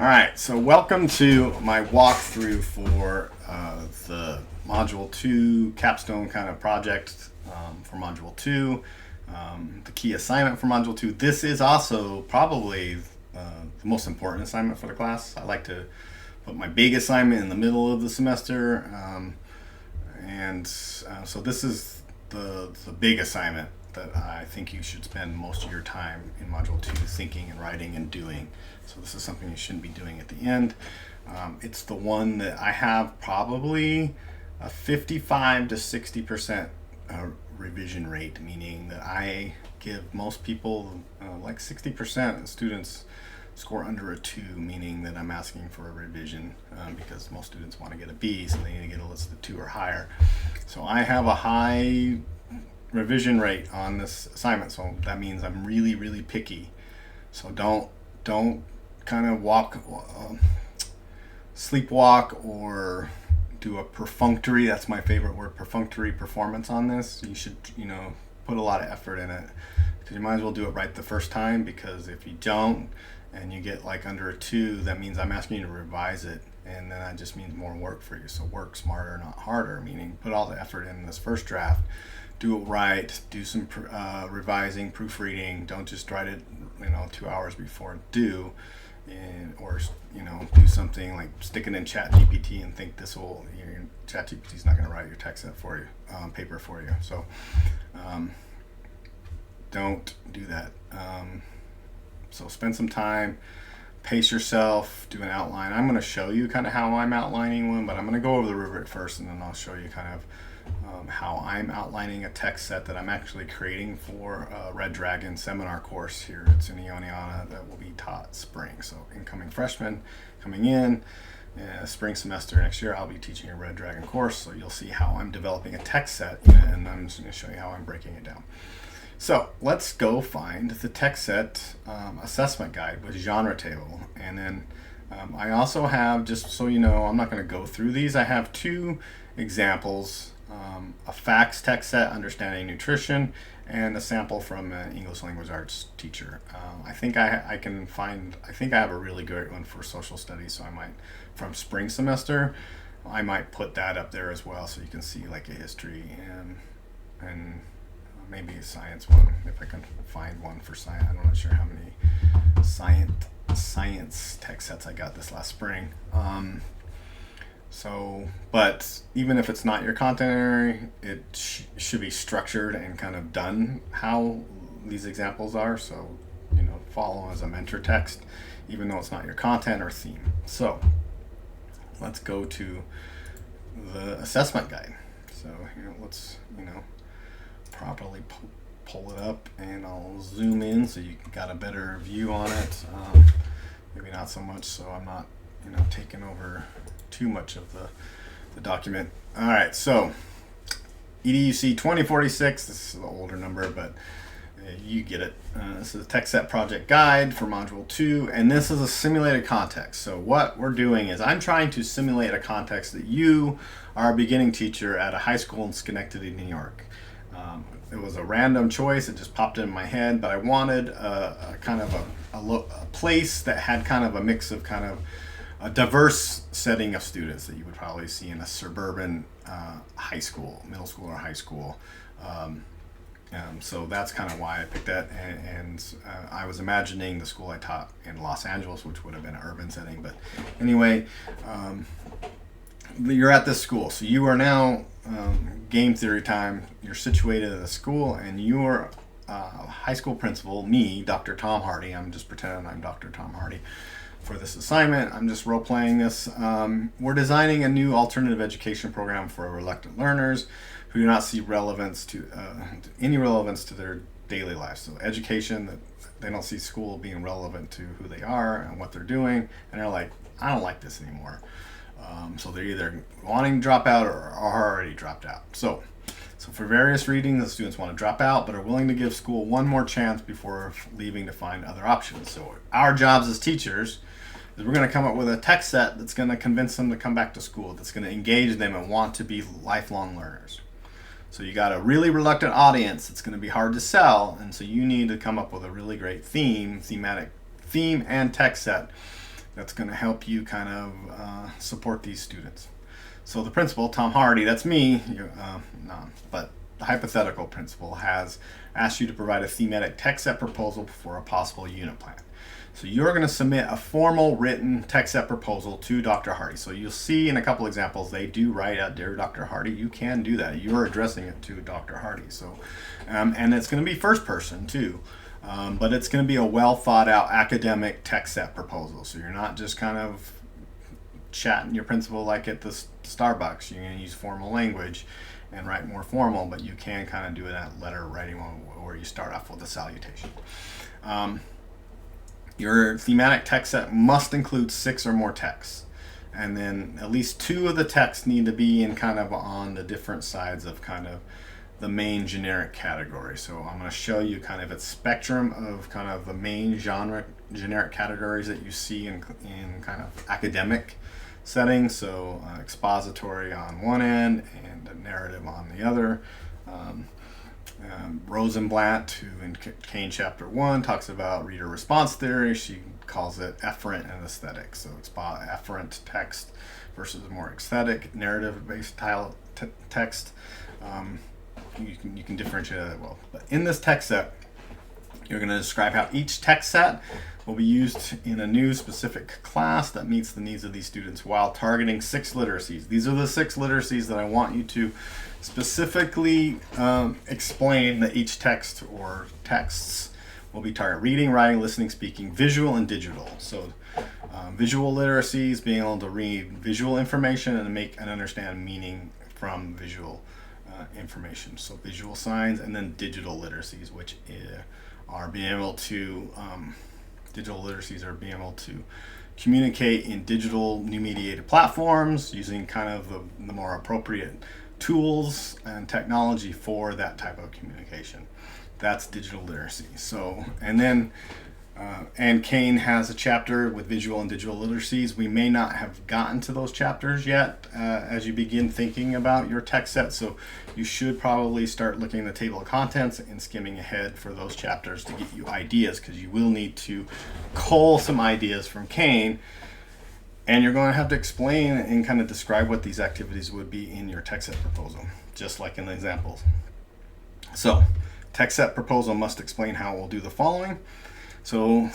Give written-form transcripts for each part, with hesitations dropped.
All right, so welcome to my walkthrough for the Module 2 capstone kind of project for Module 2, the key assignment for Module 2. This is also probably the most important assignment for the class. I like to put my big assignment in the middle of the semester, so this is the big assignment that I think you should spend most of your time in Module 2 thinking and writing and doing. So this is something you shouldn't be doing at the end. It's the one that I have probably a 55 to 60% revision rate, meaning that I give most people like 60% of students score under a 2, meaning that I'm asking for a revision because most students want to get a B, so they need to get a list of 2 or higher. So I have a high revision rate on this assignment, so that means I'm really, really picky. So don't kind of sleepwalk or do a perfunctory, that's my favorite word, perfunctory performance on this. You should, put a lot of effort in it, because you might as well do it right the first time, because if you don't and you get like under a 2, that means I'm asking you to revise it, and then that just means more work for you. So work smarter, not harder, meaning put all the effort in this first draft, do it right, do some revising, proofreading. Don't just write it 2 hours before due, or do something like stick it in ChatGPT and think this will, ChatGPT's not going to write your text set for you, paper for you. So don't do that. So spend some time, pace yourself, do an outline. I'm going to show you kind of how I'm outlining one, but I'm going to go over the rubric first, and then I'll show you kind of how I'm outlining a text set that I'm actually creating for a Red Dragon seminar course here at SUNY Oneonta that will be taught spring. So incoming freshmen coming in, spring semester next year, I'll be teaching a Red Dragon course. So you'll see how I'm developing a text set, and I'm just going to show you how I'm breaking it down. So let's go find the text set assessment guide with genre table. And then I also have, just so you know, I'm not going to go through these. I have 2 examples, a facts text set, understanding nutrition, and a sample from an English language arts teacher. I think I have a really great one for social studies, so I might, from spring semester, I might put that up there as well, so you can see like a history and maybe a science one, if I can find one for science. I'm not sure how many science text sets I got this last spring. But even if it's not your content area, it should be structured and kind of done how these examples are. So, follow as a mentor text, even though it's not your content or theme. So let's go to the assessment guide. So let's, properly pull it up, and I'll zoom in so you got a better view on it. Maybe not so much, so I'm not, taking over too much of the document. All right, so EDUC 2046, this is an older number, but you get it. This is a text set project guide for Module 2, and this is a simulated context. So what we're doing is I'm trying to simulate a context that you are a beginning teacher at a high school in Schenectady, New York. It was a random choice. It just popped in my head, but I wanted a kind of a place that had kind of a mix of kind of a diverse setting of students that you would probably see in a suburban high school, middle school or high school. So that's kind of why I picked that. And I was imagining the school I taught in Los Angeles, which would have been an urban setting. But anyway, you're at this school. So you are now, game theory time, you're situated at a school, and you're high school principal, me, Dr. Tom Hardy. I'm just pretending I'm Dr. Tom Hardy for this assignment. I'm just role-playing this. We're designing a new alternative education program for reluctant learners who do not see any relevance to their daily lives. So education, that they don't see school being relevant to who they are and what they're doing, and they're like, I don't like this anymore. So they're either wanting to drop out or are already dropped out. So for various reasons, the students want to drop out but are willing to give school one more chance before leaving to find other options. So our jobs as teachers is we're going to come up with a text set that's going to convince them to come back to school, that's going to engage them and want to be lifelong learners. So you got a really reluctant audience. It's going to be hard to sell, and so you need to come up with a really great theme and text set that's going to help you kind of support these students. So the principal, Tom Hardy, that's me, no, but the hypothetical principal has asked you to provide a thematic text set proposal for a possible unit plan. So you're going to submit a formal written text set proposal to Dr. Hardy. So you'll see in a couple examples, they do write out, "Dear Dr. Hardy," you can do that. You're addressing it to Dr. Hardy. So, and it's going to be first person too. But it's going to be a well thought out academic text set proposal. So you're not just kind of chatting your principal like at the Starbucks. You're going to use formal language and write more formal, but you can kind of do it at letter writing where you start off with a salutation. Your thematic text set must include 6 or more texts. And then at least 2 of the texts need to be in kind of on the different sides of kind of the main generic category. So I'm going to show you kind of its spectrum of kind of the main generic categories that you see in kind of academic settings. So expository on one end and a narrative on the other. Rosenblatt, who in Kane chapter 1 talks about reader response theory, she calls it efferent and aesthetic. So efferent text versus more aesthetic narrative based text. You can differentiate that well. But in this text set, you're going to describe how each text set will be used in a new specific class that meets the needs of these students while targeting 6 literacies. These are the 6 literacies that I want you to specifically explain that each text or texts will be targeted: reading, writing, listening, speaking, visual, and digital. So visual literacies, being able to read visual information and make and understand meaning from visual information. So visual signs, and then digital literacies, which are being able to communicate in digital new mediated platforms using kind of the more appropriate tools and technology for that type of communication. That's digital literacy. So, and then and Kane has a chapter with visual and digital literacies. We may not have gotten to those chapters yet as you begin thinking about your text set. So you should probably start looking at the table of contents and skimming ahead for those chapters to get you ideas, because you will need to cull some ideas from Kane. And you're going to have to explain and kind of describe what these activities would be in your text set proposal, just like in the examples. So, text set proposal must explain how it will do the following. So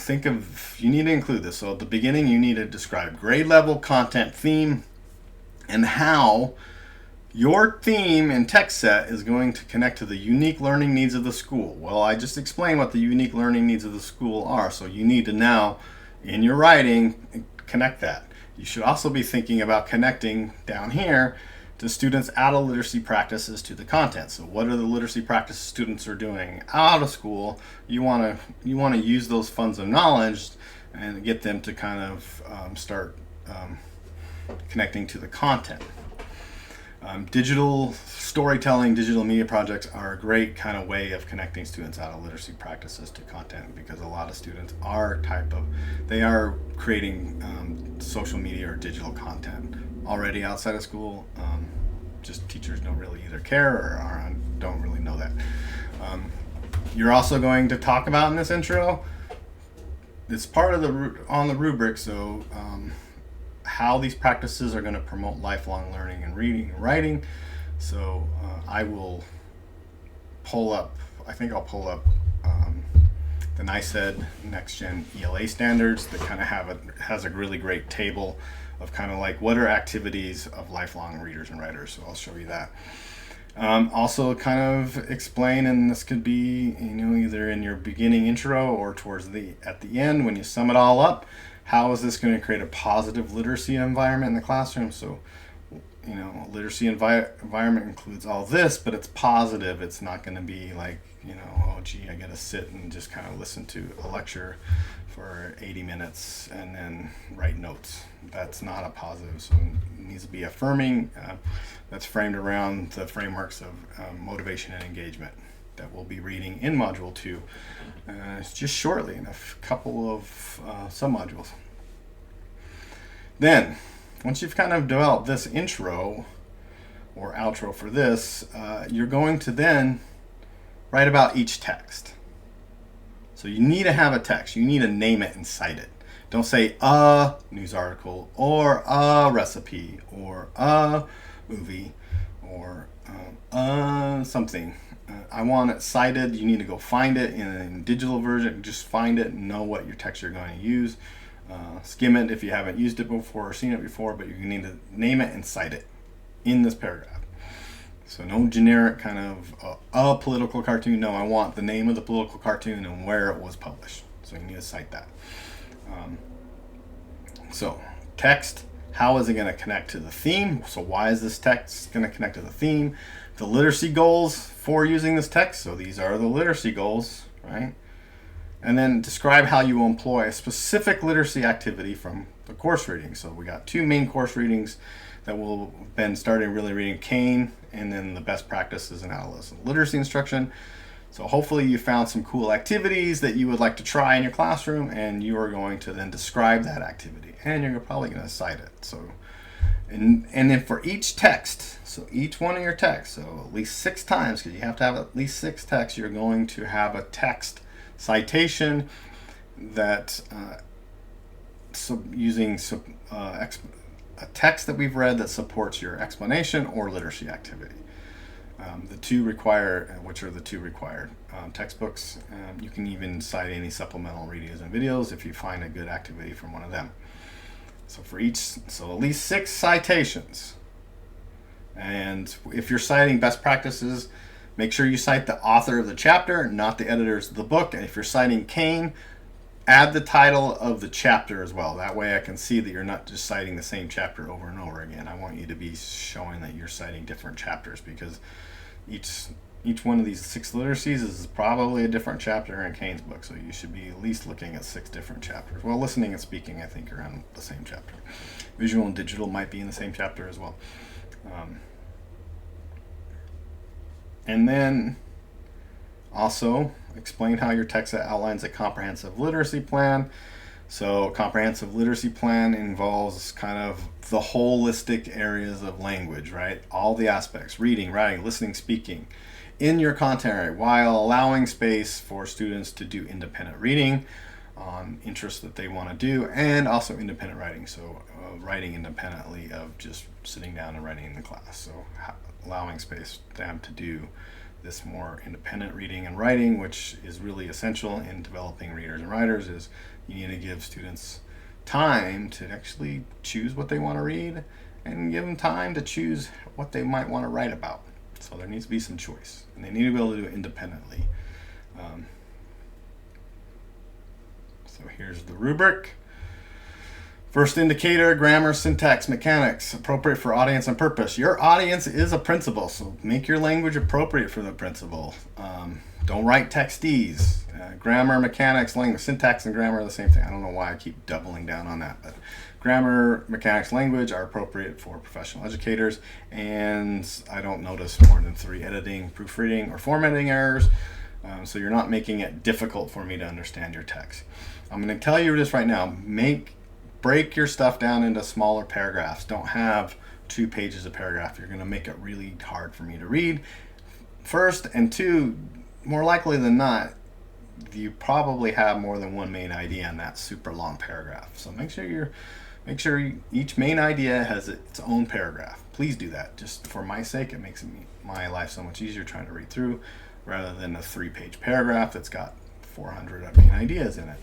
you need to include this. So at the beginning, you need to describe grade level, content, theme, and how your theme and text set is going to connect to the unique learning needs of the school. Well, I just explained what the unique learning needs of the school are. So you need to now, in your writing, connect that. You should also be thinking about connecting down here to students' out of literacy practices to the content. So what are the literacy practices students are doing out of school? You want to use those funds of knowledge and get them to kind of start connecting to the content. Digital storytelling, digital media projects are a great kind of way of connecting students out of literacy practices to content, because a lot of students are creating social media or digital content already outside of school. Just teachers don't really either care or don't really know that. You're also going to talk about in this intro, it's part of on the rubric, so how these practices are going to promote lifelong learning in reading and writing. So I'll pull up the NICED Next Gen ELA standards that kind of has a really great table of kind of like what are activities of lifelong readers and writers. So I'll show you that. Also kind of explain, and this could be either in your beginning intro or at the end when you sum it all up, how is this going to create a positive literacy environment in the classroom? So literacy environment includes all this, but it's positive. It's not going to be like, oh gee, I got to sit and just kind of listen to a lecture for 80 minutes and then write notes. That's not a positive. So it needs to be affirming. That's framed around the frameworks of motivation and engagement that we'll be reading in Module 2 just shortly in a couple of sub-modules. Then, once you've kind of developed this intro or outro for this, you're going to then write about each text. So you need to have a text. You need to name it and cite it. Don't say a news article or a recipe or a movie or something. I want it cited. You need to go find it in a digital version. Just find it and know what your text you're going to use. Skim it if you haven't used it before or seen it before, but you need to name it and cite it in this paragraph. So no generic kind of a political cartoon. No, I want the name of the political cartoon and where it was published. So you need to cite that. So text, how is it going to connect to the theme? So why is this text going to connect to the theme? The literacy goals for using this text. So these are the literacy goals, right? And then describe how you will employ a specific literacy activity from the course reading. So we got 2 main course readings that we'll been starting really reading Kane, and then the best practices in adolescent literacy instruction. So hopefully you found some cool activities that you would like to try in your classroom, and you are going to then describe that activity, and you're probably going to cite it. So, and then for each text, so each one of your texts, so at least 6 times, because you have to have at least 6 texts, you're going to have a text citation that using a text that we've read that supports your explanation or literacy activity. The 2 require, which are the 2 required textbooks. You can even cite any supplemental videos and videos if you find a good activity from one of them. So for each, so at least 6 citations. And if you're citing best practices, make sure you cite the author of the chapter, not the editors of the book. And if you're citing Kane, add the title of the chapter as well. That way I can see that you're not just citing the same chapter over and over again. I want you to be showing that you're citing different chapters, because each one of these 6 literacies is probably a different chapter in Kane's book. So you should be at least looking at 6 different chapters. Well, listening and speaking, I think, are on the same chapter. Visual and digital might be in the same chapter as well. And then also explain how your text outlines a comprehensive literacy plan. So comprehensive literacy plan involves kind of the holistic areas of language, right? All the aspects: reading, writing, listening, speaking in your content area, while allowing space for students to do independent reading on interests that they want to do, and also independent writing. So writing independently of just sitting down and writing in the class. So allowing space for them to do this more independent reading and writing, which is really essential in developing readers and writers, is you need to give students time to actually choose what they want to read, and give them time to choose what they might want to write about. So there needs to be some choice, and they need to be able to do it independently. So here's the rubric. First indicator: grammar, syntax, mechanics, appropriate for audience and purpose. Your audience is a principal, so make your language appropriate for the principal. Don't write textese. Grammar, mechanics, language, syntax, and grammar are the same thing. I don't know why I keep doubling down on that, but grammar, mechanics, language are appropriate for professional educators, and I don't notice more than 3 editing, proofreading, or formatting errors. So you're not making it difficult for me to understand your text. I'm going to tell you this right now. Break your stuff down into smaller paragraphs. Don't have 2 pages a paragraph. You're going to make it really hard for me to read. First, and 2, more likely than not, you probably have more than one main idea in that super long paragraph. So make sure each main idea has its own paragraph. Please do that. Just for my sake, it makes my life so much easier trying to read through, rather than a 3-page paragraph that's got 400 main ideas in it.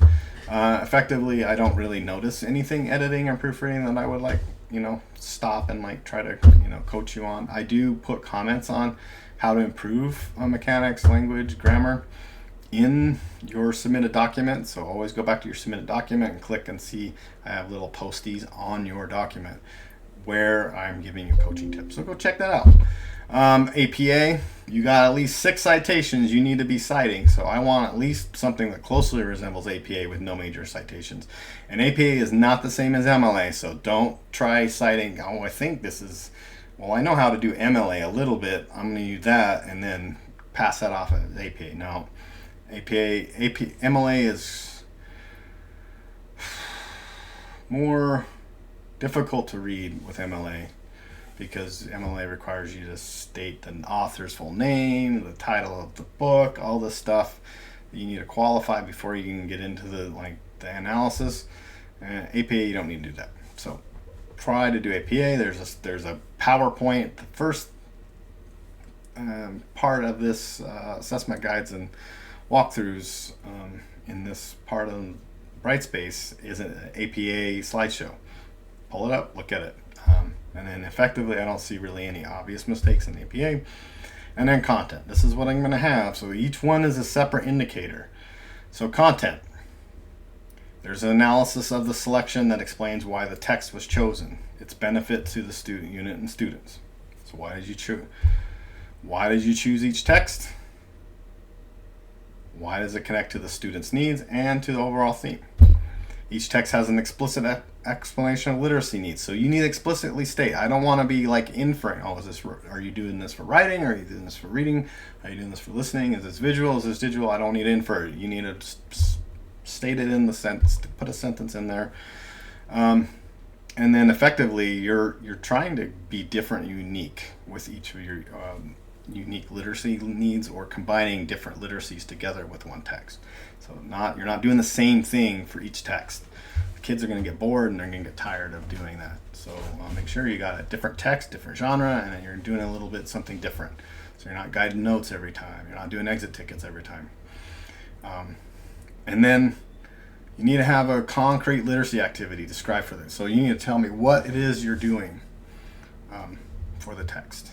Effectively, I don't really notice anything editing or proofreading that I would stop and try to coach you on. I do put comments on how to improve mechanics, language, grammar in your submitted document. So always go back to your submitted document and click and see I have little posties on your document where I'm giving you coaching tips. So go check that out. APA, you got at least 6 citations you need to be citing. So I want at least something that closely resembles APA with no major citations. And APA is not the same as MLA, so don't try citing, I think this is, I know how to do MLA a little bit, I'm going to use that and then pass that off as APA. No, MLA is more difficult to read with MLA, because MLA requires you to state the author's full name, the title of the book, all this stuff that you need to qualify before you can get into the analysis. APA, you don't need to do that. So try to do APA. There's a PowerPoint. The first part of this assessment guides and walkthroughs in this part of Brightspace is an APA slideshow. Pull it up, look at it. And then effectively, I don't see really any obvious mistakes in APA. And then content. This is what I'm going to have. So each one is a separate indicator. So content. There's an analysis of the selection that explains why the text was chosen, its benefit to the student unit and students. So why did you choose? Why did you choose each text? Why does it connect to the student's needs and to the overall theme? Each text has an explicit explanation of literacy needs. So you need to explicitly state. I don't want to be like inferring. Oh, are you doing this for writing? Are you doing this for reading? Are you doing this for listening? Is this visual? Is this digital? I don't need to infer. You need to state it in the sentence. Put a sentence in there. And then effectively, you're trying to be different, unique with each of your unique literacy needs, or combining different literacies together with one text. So you're not doing the same thing for each text. The kids are going to get bored and they're going to get tired of doing that. So make sure you got a different text, different genre, and then you're doing a little bit something different. So you're not guided notes every time. You're not doing exit tickets every time. And then you need to have a concrete literacy activity described for this. So you need to tell me what it is you're doing for the text.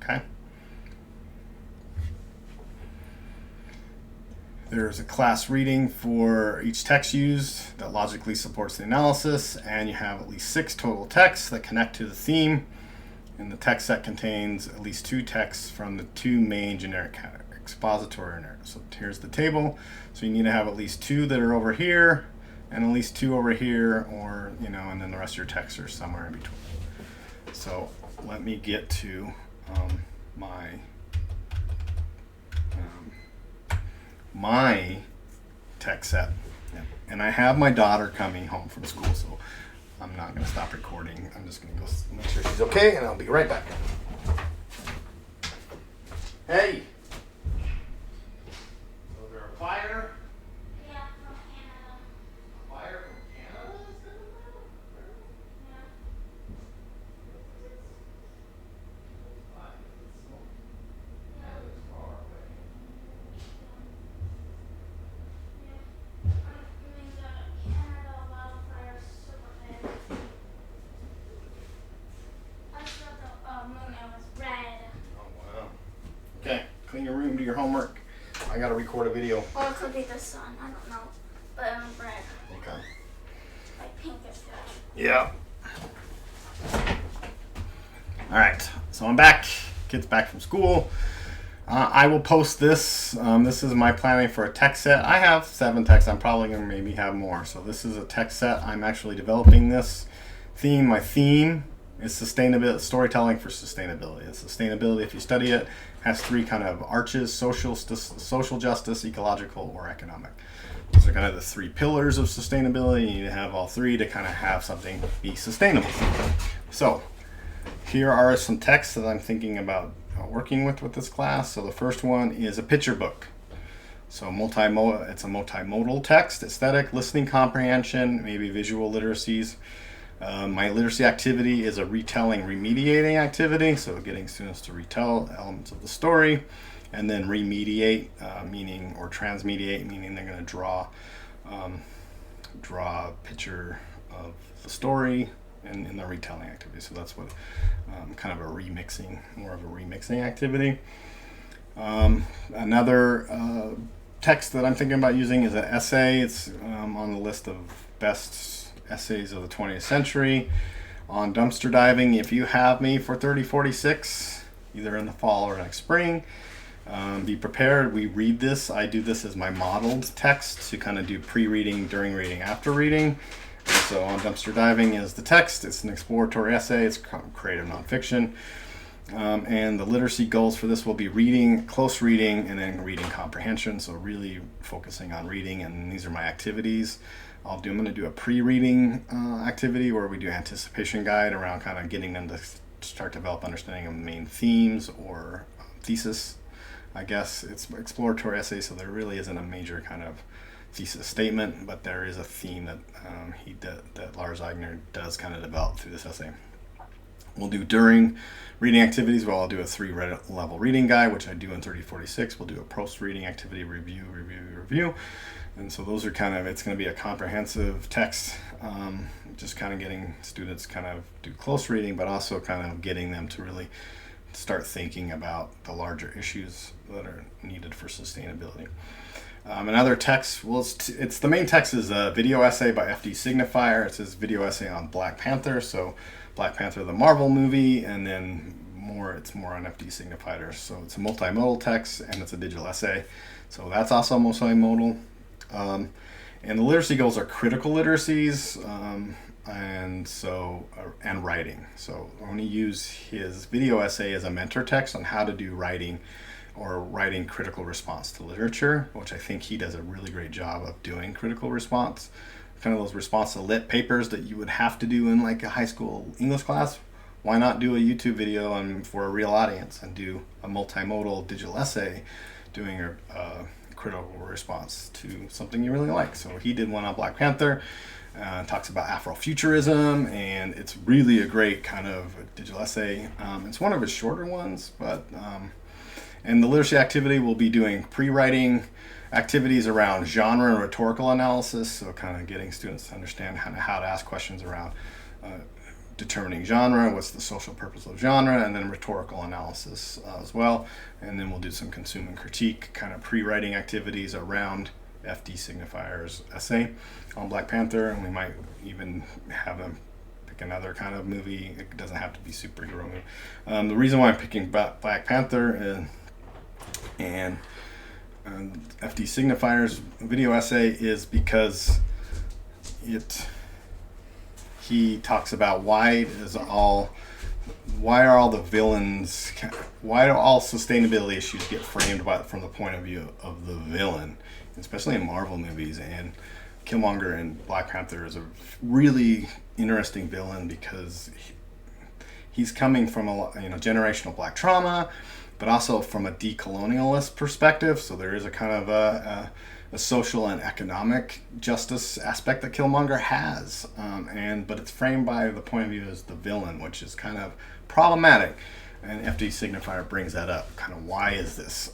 Okay? There's a class reading for each text used that logically supports the analysis, and you have at least 6 total texts that connect to the theme. And the text set contains at least 2 texts from the 2 main generic categories, expository and narrative. So here's the table. So you need to have at least 2 that are over here, and at least 2 over here, or and then the rest of your texts are somewhere in between. So let me get to my text set. And I have my daughter coming home from school, so I'm not going to stop recording. I'm just going to go make sure she's okay, and I'll be right back. Hey! Was there a fire? Yeah, from Canada. A fire from Canada? Yeah. I mean, the Canada wildfire is super big. I saw the moon, it was red. Oh, wow. Okay, clean your room, do your homework. I gotta record a video. Or it could be the sun, I don't know. But it was red. Okay. Like pinkish red. Yeah. All right, so I'm back. Kids back from school. I will post this. This is my planning for a text set. I have 7 texts. I'm probably going to maybe have more. So this is a text set. I'm actually developing this theme. My theme is sustainability, storytelling for sustainability. And sustainability, if you study it, has 3 kind of arches: social justice, ecological, or economic. Those are kind of the 3 pillars of sustainability. You need to have all 3 to kind of have something be sustainable. So here are some texts that I'm thinking about working with this class. So the first one is a picture book. So it's a multimodal text: aesthetic, listening comprehension, maybe visual literacies. My literacy activity is a retelling, remediating activity. So getting students to retell elements of the story, and then remediate, or transmediate, meaning they're going to draw a picture of the story in the retelling activity. So that's what kind of more of a remixing activity. Another text that I'm thinking about using is an essay. It's on the list of best essays of the 20th century on dumpster diving. If you have me for 3046, either in the fall or next spring, be prepared. We read this. I do this as my modeled text to kind of do pre-reading, during reading, after reading. And so on dumpster diving is the text. It's an exploratory essay. It's creative nonfiction. And the literacy goals for this will be reading, close reading, and then reading comprehension. So really focusing on reading, and these are my activities. I'm going to do a pre-reading activity where we do anticipation guide around kind of getting them to start to develop understanding of main themes or thesis. I guess it's exploratory essay, so there really isn't a major kind of thesis statement, but there is a theme that that Lars Eigner does kind of develop through this essay. We'll do during reading activities. Well, I'll do a 3-level reading guide, which I do in 3046. We'll do a post-reading activity, review. And so those are kind of, it's going to be a comprehensive text, just kind of getting students kind of do close reading, but also kind of getting them to really start thinking about the larger issues that are needed for sustainability. Another text, well, it's the main text is a video essay by F.D. Signifier. It's his video essay on Black Panther. So Black Panther, the Marvel movie, and then it's more on F.D. Signifier. So it's a multimodal text, and it's a digital essay. So that's also multimodal. And the literacy goals are critical literacies, and writing. So I'm going to use his video essay as a mentor text on how to do writing or writing critical response to literature, which I think he does a really great job of doing critical response. Kind of those response to lit papers that you would have to do in like a high school English class. Why not do a YouTube video for a real audience and do a multimodal digital essay doing a critical response to something you really like? So he did one on Black Panther, talks about Afrofuturism, and it's really a great kind of digital essay. It's one of his shorter ones, but and the literacy activity will be doing pre-writing activities around genre and rhetorical analysis, so kind of getting students to understand how to ask questions around determining genre, what's the social purpose of genre, and then rhetorical analysis as well. And then we'll do some consume and critique kind of pre-writing activities around F.D. Signifier's essay on Black Panther, and we might even have them pick another kind of movie. It doesn't have to be superhero movie. The reason why I'm picking Black Panther and F.D. Signifier's video essay is because he talks about why are all the villains, why do all sustainability issues get framed from the point of view of the villain, especially in Marvel movies. And Killmonger in Black Panther is a really interesting villain because he's coming from a generational black trauma, but also from a decolonialist perspective. So there is a kind of a social and economic justice aspect that Killmonger has, but it's framed by the point of view as the villain, which is kind of problematic. And F.D. Signifier brings that up. Kind of why is this?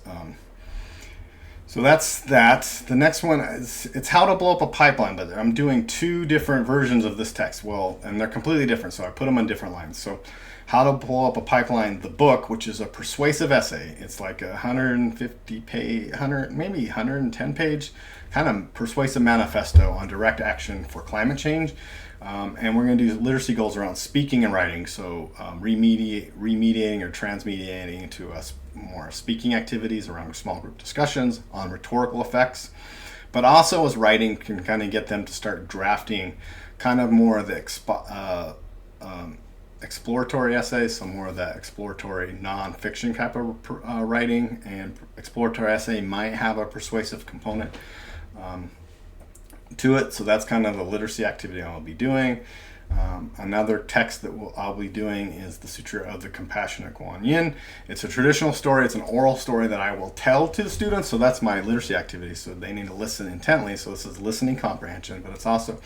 So that's that. The next one it's how to blow up a pipeline, but I'm doing 2 different versions of this text. Well, and they're completely different, so I put them on different lines. So how to blow up a pipeline, the book, which is a persuasive essay. It's like a 150 page, 110 page kind of persuasive manifesto on direct action for climate change. And we're going to do literacy goals around speaking and writing. So remediating or transmediating into more speaking activities around small group discussions on rhetorical effects. But also as writing can kind of get them to start drafting kind of more of the exploratory essays, so more of that exploratory non-fiction type of writing. And exploratory essay might have a persuasive component to it. So that's kind of a literacy activity I'll be doing. Another text that I'll be doing is the Sutra of the Compassionate Guanyin. It's a traditional story. It's an oral story that I will tell to the students. So that's my literacy activity. So they need to listen intently. So this is listening comprehension, but it's also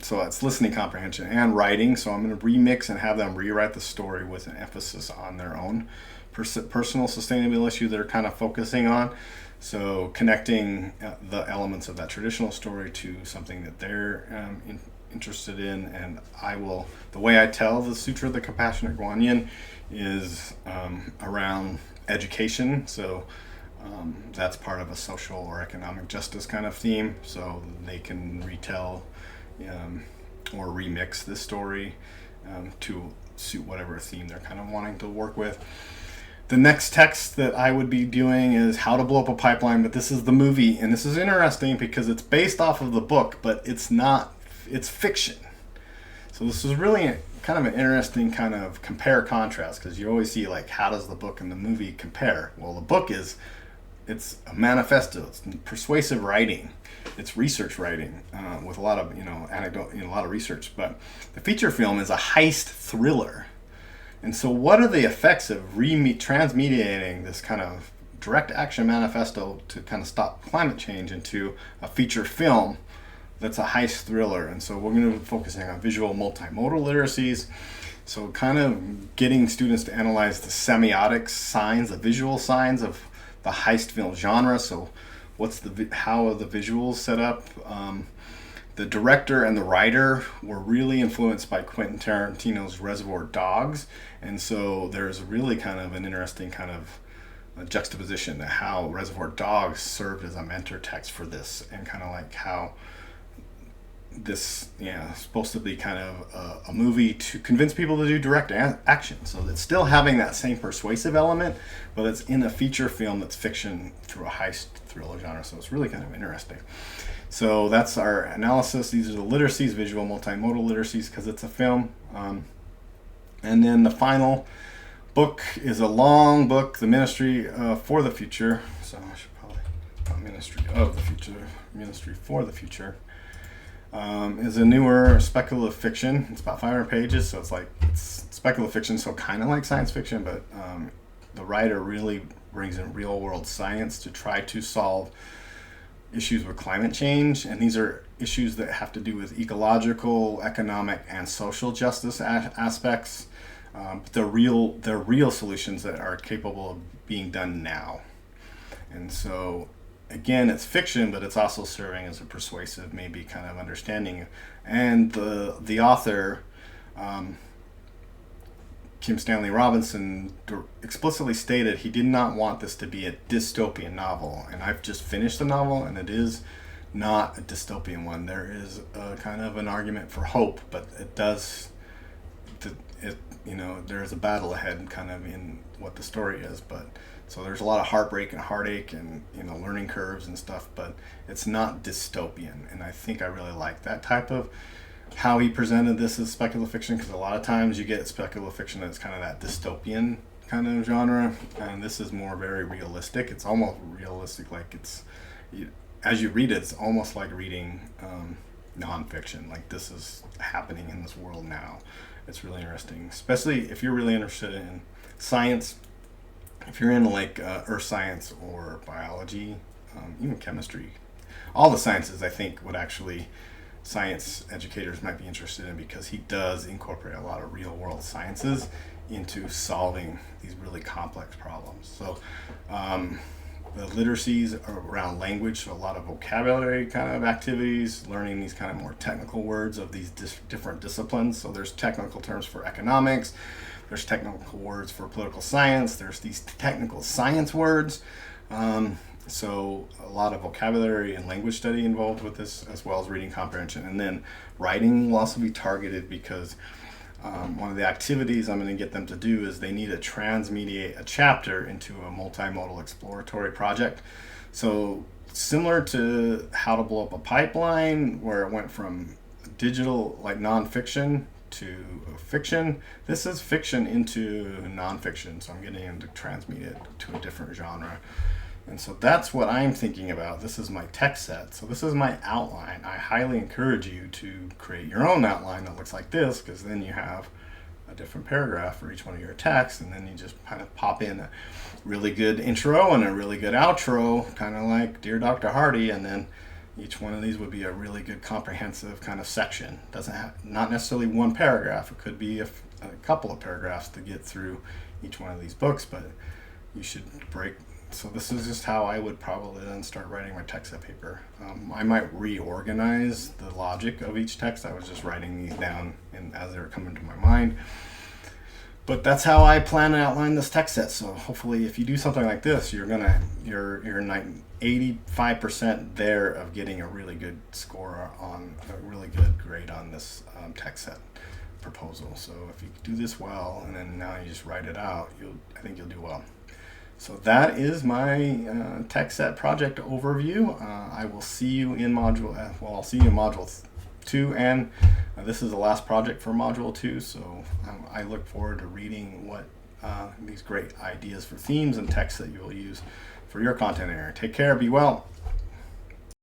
so it's listening comprehension and writing. So I'm going to remix and have them rewrite the story with an emphasis on their own personal sustainability issue they're kind of focusing on. So connecting the elements of that traditional story to something that they're interested in. And the way I tell the Sutra of the Compassionate Guanyin is around education. So that's part of a social or economic justice kind of theme. So they can retell or remix this story to suit whatever theme they're kind of wanting to work with. The next text that I would be doing is How to Blow Up a Pipeline, but this is the movie, and this is interesting because it's based off of the book, but it's fiction. So this is really kind of an interesting kind of compare contrast, because you always see like, how does the book and the movie compare? Well, the book it's a manifesto, it's persuasive writing, it's research writing with a lot of anecdote, a lot of research. But the feature film is a heist thriller. And so what are the effects of transmediating this kind of direct action manifesto to kind of stop climate change into a feature film that's a heist thriller. And so we're going to be focusing on visual multimodal literacies. So kind of getting students to analyze the semiotic signs, the visual signs of the heist film genre. So how are the visuals set up? The director and the writer were really influenced by Quentin Tarantino's Reservoir Dogs, and so there's really kind of an interesting kind of a juxtaposition to how Reservoir Dogs served as a mentor text for this, and kind of like how this supposed to be kind of a movie to convince people to do direct action. So it's still having that same persuasive element, but it's in a feature film that's fiction through a heist thriller genre. So it's really kind of interesting. So that's our analysis. These are the literacies, visual multimodal literacies, because it's a film. And then the final book is a long book, The Ministry for the Future. So I should probably, Ministry of the Future, Ministry for the Future. Is a newer speculative fiction. It's about 500 pages, so it's speculative fiction, so kind of like science fiction, but the writer really brings in real world science to try to solve issues with climate change, and these are issues that have to do with ecological, economic, and social justice aspects. But they're real solutions that are capable of being done now. And so, again, it's fiction, but it's also serving as a persuasive, maybe kind of understanding. And the author, Kim Stanley Robinson, explicitly stated he did not want this to be a dystopian novel. And I've just finished the novel, and it is not a dystopian one. There is a kind of an argument for hope, but there's a battle ahead kind of in what the story is. But so there's a lot of heartbreak and heartache and learning curves and stuff, but it's not dystopian. And I think I really like that type of how he presented this as speculative fiction, because a lot of times you get speculative fiction that's kind of that dystopian kind of genre, and this is more very realistic. It's almost realistic, like as you read it, it's almost like reading nonfiction. Like this is happening in this world now. It's really interesting, especially if you're really interested in science. If you're in like earth science or biology, even chemistry, all the sciences, I think science educators might be interested in, because he does incorporate a lot of real world sciences into solving these really complex problems. So the literacies are around language, so a lot of vocabulary kind of activities, learning these kind of more technical words of these different disciplines. So there's technical terms for economics, there's technical words for political science, there's these technical science words. So a lot of vocabulary and language study involved with this, as well as reading comprehension. And then writing will also be targeted, because one of the activities I'm going to get them to do is they need to transmediate a chapter into a multimodal exploratory project. So similar to How to Blow Up a Pipeline, where it went from digital, like nonfiction, to fiction, this is fiction into nonfiction. So I'm getting them to transmute it to a different genre. And so that's what I'm thinking about. This is my text set. So this is my outline. I highly encourage you to create your own outline that looks like this, because then you have a different paragraph for each one of your texts, and then you just kind of pop in a really good intro and a really good outro, kind of like Dear Dr. Hardy, and then each one of these would be a really good comprehensive kind of section. Doesn't have, not necessarily one paragraph. It could be a couple of paragraphs to get through each one of these books, but you should break. So this is just how I would probably then start writing my text set paper. I might reorganize the logic of each text. I was just writing these down as they were coming to my mind. But that's how I plan to outline this text set. So hopefully if you do something like this, you're 85% there of getting a really good score on a really good grade on this text set proposal. So if you do this well, and then now you just write it out, I think you'll do well. So that is my text set project overview. I will see you in I'll see you in Module 2, and this is the last project for Module 2, so I look forward to reading what these great ideas for themes and texts that you will use for your content area. Take care, be well.